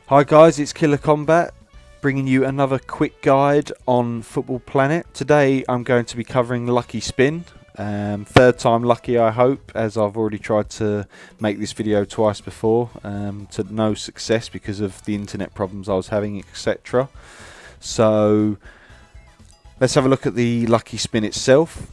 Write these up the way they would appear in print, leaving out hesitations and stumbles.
Hi guys, it's Killer Combat, bringing you another quick guide on Football Planet. Today I'm going to be covering Lucky Spin. Third time lucky, I hope, as I've already tried to make this video twice before to no success because of the internet problems I was having, etc. So let's have a look at the Lucky Spin itself.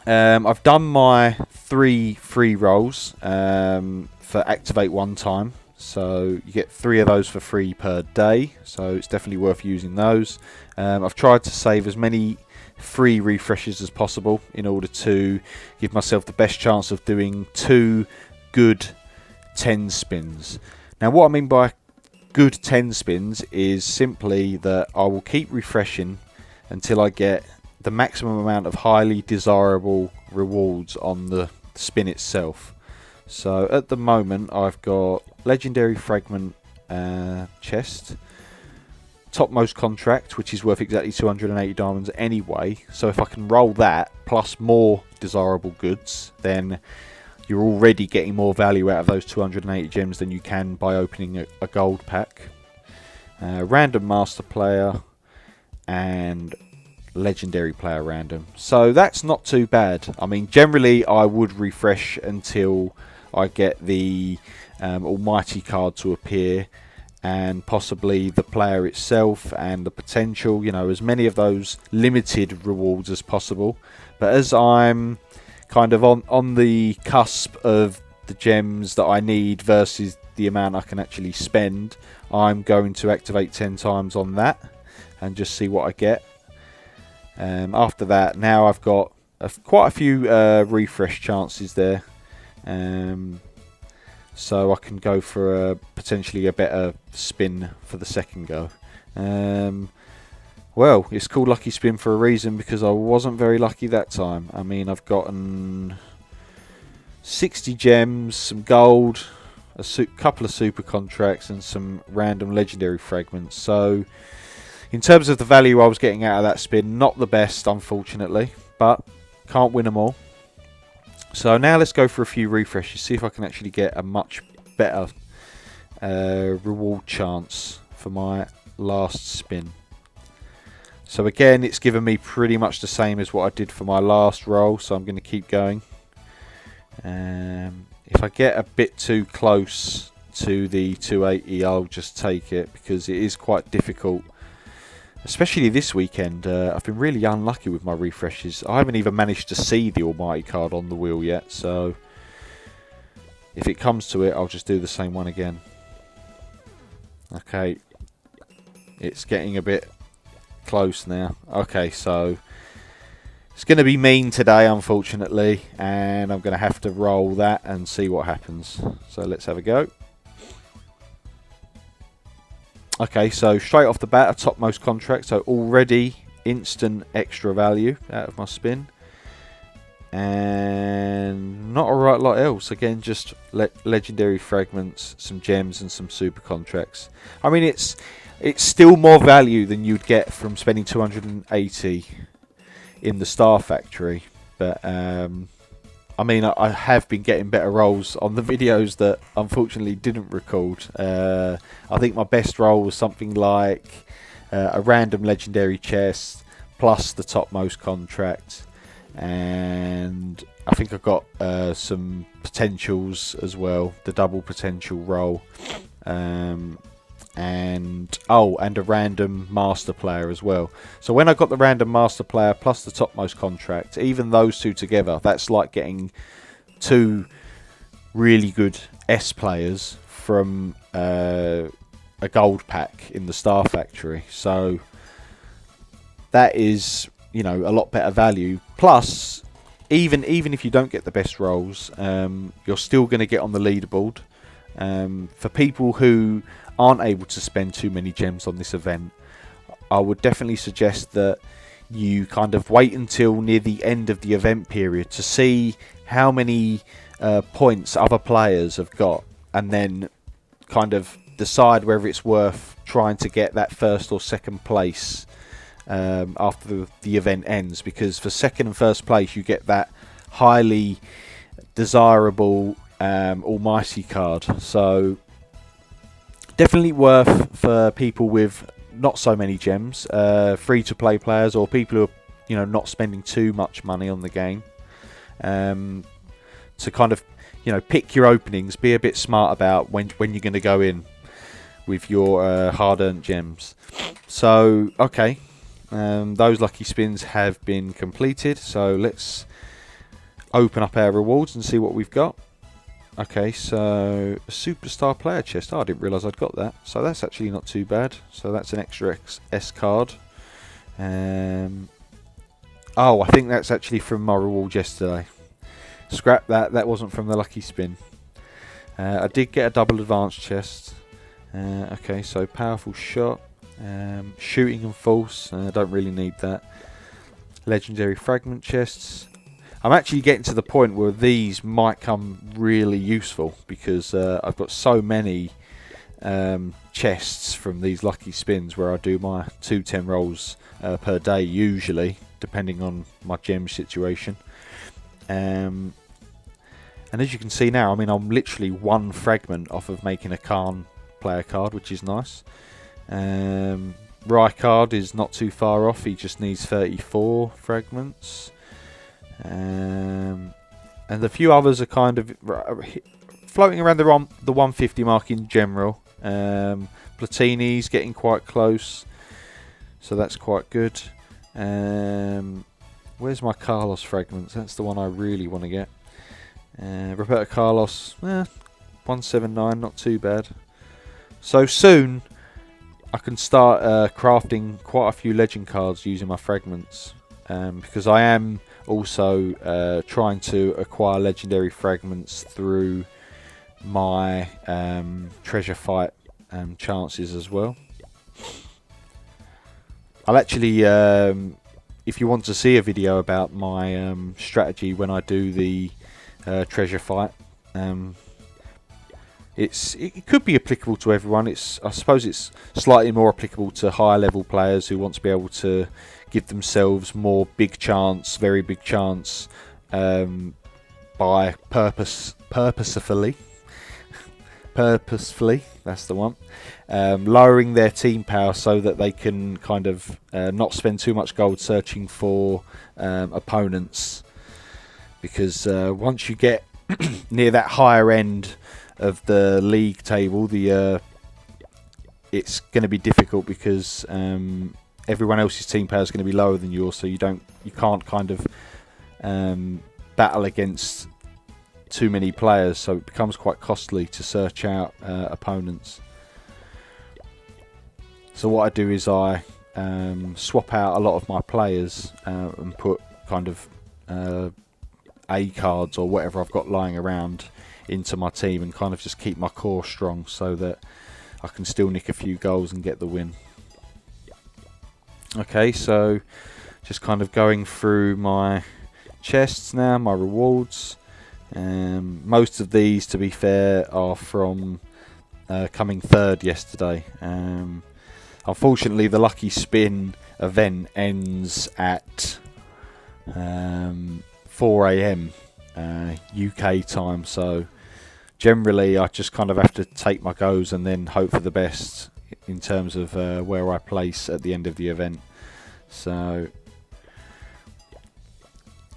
I've done my 3 free rolls for activate one time. So you get 3 of those for free per day, so it's definitely worth using those. I've tried to save as many free refreshes as possible in order to give myself the best chance of doing 2 good 10 spins. Now what I mean by good 10 spins is simply that I will keep refreshing until I get the maximum amount of highly desirable rewards on the spin itself. So at the moment I've got Legendary Fragment chest, topmost contract, which is worth exactly 280 diamonds anyway, so if I can roll that plus more desirable goods, then you're already getting more value out of those 280 gems than you can by opening a gold pack. Random master player and legendary player random, so that's not too bad. I mean, generally I would refresh until I get the almighty card to appear, and possibly the player itself and the potential, you know, as many of those limited rewards as possible. But as I'm kind of on the cusp of the gems that I need versus the amount I can actually spend, I'm going to activate 10 times on that and just see what I get. After that, now I've got quite a few refresh chances there. So I can go for potentially a better spin for the second go. Well, it's called Lucky Spin for a reason, because I wasn't very lucky that time. I mean, I've gotten 60 gems, some gold, a couple of super contracts and some random legendary fragments. So in terms of the value I was getting out of that spin, not the best, unfortunately, but can't win them all. So now let's go for a few refreshes, see if I can actually get a much better reward chance for my last spin. So again, it's given me pretty much the same as what I did for my last roll, so I'm going to keep going. If I get a bit too close to the 280, I'll just take it, because it is quite difficult. Especially this weekend, I've been really unlucky with my refreshes. I haven't even managed to see the almighty card on the wheel yet, so if it comes to it, I'll just do the same one again. Okay, it's getting a bit close now. Okay, so it's going to be mean today, unfortunately, and I'm going to have to roll that and see what happens. So let's have a go. Okay, so straight off the bat, a topmost contract, so already instant extra value out of my spin. And not a right lot else. Again, just legendary fragments, some gems and some super contracts. I mean, it's still more value than you'd get from spending 280 in the Star Factory. But I mean, I have been getting better rolls on the videos that unfortunately didn't record. I think my best roll was something like a random legendary chest plus the topmost contract, and I think I got some potentials as well, the double potential roll, and a random master player as well. So when I got the random master player plus the topmost contract, even those two together, that's like getting 2 really good S players from a gold pack in the Star Factory. So that is, you know, a lot better value. Plus, even if you don't get the best rolls, you're still going to get on the leaderboard. For people who aren't able to spend too many gems on this event, I would definitely suggest that you kind of wait until near the end of the event period to see how many points other players have got, and then kind of decide whether it's worth trying to get that first or second place after the event ends, because for second and first place you get that highly desirable almighty card. So Definitely worth for people with not so many gems, free-to-play players, or people who are, not spending too much money on the game. To kind of, pick your openings, be a bit smart about when you're going to go in with your hard-earned gems. So, okay, those lucky spins have been completed. So let's open up our rewards and see what we've got. Okay, so a superstar player chest. Oh, I didn't realise I'd got that. So that's actually not too bad. So that's an extra S card. Oh, I think that's actually from my reward yesterday. Scrap that. That wasn't from the lucky spin. I did get a double advanced chest. Okay, so powerful shot. Shooting and false. Don't really need that. Legendary fragment chests. I'm actually getting to the point where these might come really useful because I've got so many chests from these lucky spins where I do my 210 rolls per day usually, depending on my gem situation. And as you can see now, I mean, I'm literally one fragment off of making a Khan player card, which is nice. Rijkaard is not too far off. He just needs 34 fragments. And a few others are kind of floating around the 150 mark in general. Platini's getting quite close, so that's quite good. Where's my Carlos fragments? That's the one I really want to get. Roberto Carlos, 179, not too bad. So soon I can start crafting quite a few legend cards using my fragments, because I am also trying to acquire legendary fragments through my treasure fight chances as well. I'll actually, if you want to see a video about my strategy when I do the treasure fight, it could be applicable to everyone. I suppose it's slightly more applicable to higher level players who want to be able to give themselves more very big chance, by purposefully, that's the one, lowering their team power so that they can kind of not spend too much gold searching for opponents, because once you get near that higher end of the league table, it's going to be difficult because everyone else's team power is going to be lower than yours, so you can't kind of battle against too many players, so it becomes quite costly to search out opponents. So what I do is I swap out a lot of my players and put kind of A cards or whatever I've got lying around into my team and kind of just keep my core strong so that I can still nick a few goals and get the win. Okay, so just kind of going through my chests now, my rewards. Most of these, to be fair, are from coming third yesterday. Unfortunately, the lucky spin event ends at 4 AM UK time, so generally I just kind of have to take my goes and then hope for the best in terms of where I place at the end of the event. So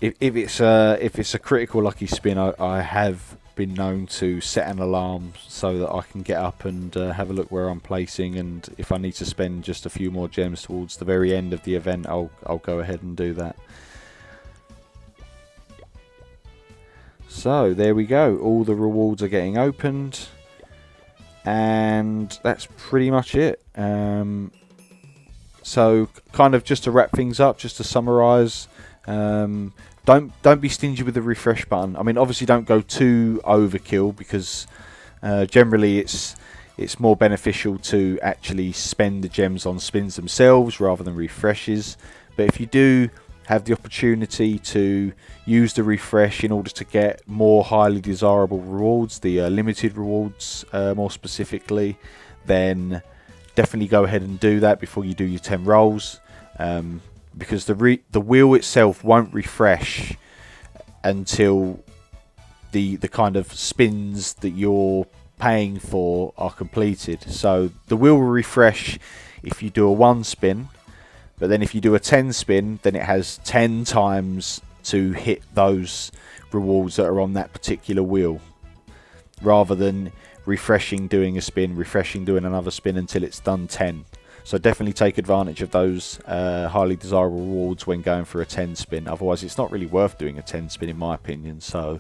if it's a critical lucky spin, I have been known to set an alarm so that I can get up and have a look where I'm placing, and if I need to spend just a few more gems towards the very end of the event, I'll go ahead and do that. So there we go, all the rewards are getting opened, and that's pretty much it. So kind of just to wrap things up, just to summarise, don't be stingy with the refresh button. I mean, obviously don't go too overkill, because generally it's more beneficial to actually spend the gems on spins themselves rather than refreshes. But if you do have the opportunity to use the refresh in order to get more highly desirable rewards, the limited rewards more specifically, then definitely go ahead and do that before you do your 10 rolls, because the wheel itself won't refresh until the kind of spins that you're paying for are completed. So the wheel will refresh if you do a 1 spin, but then if you do a 10 spin, then it has 10 times to hit those rewards that are on that particular wheel, rather than refreshing, doing a spin, refreshing, doing another spin until it's done 10. So definitely take advantage of those highly desirable rewards when going for a 10 spin. Otherwise it's not really worth doing a 10 spin in my opinion. So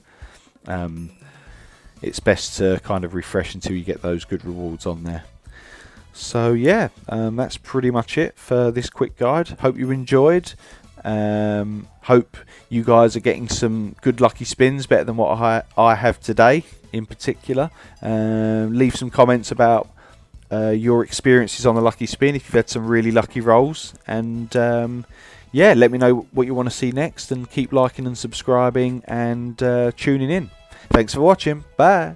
it's best to kind of refresh until you get those good rewards on there. So yeah, that's pretty much it for this quick guide. Hope you enjoyed. Hope you guys are getting some good lucky spins, better than what I have today in particular. Leave some comments about your experiences on the lucky spin, if you've had some really lucky rolls, and yeah, let me know what you want to see next, and keep liking and subscribing and tuning in. Thanks for watching. Bye.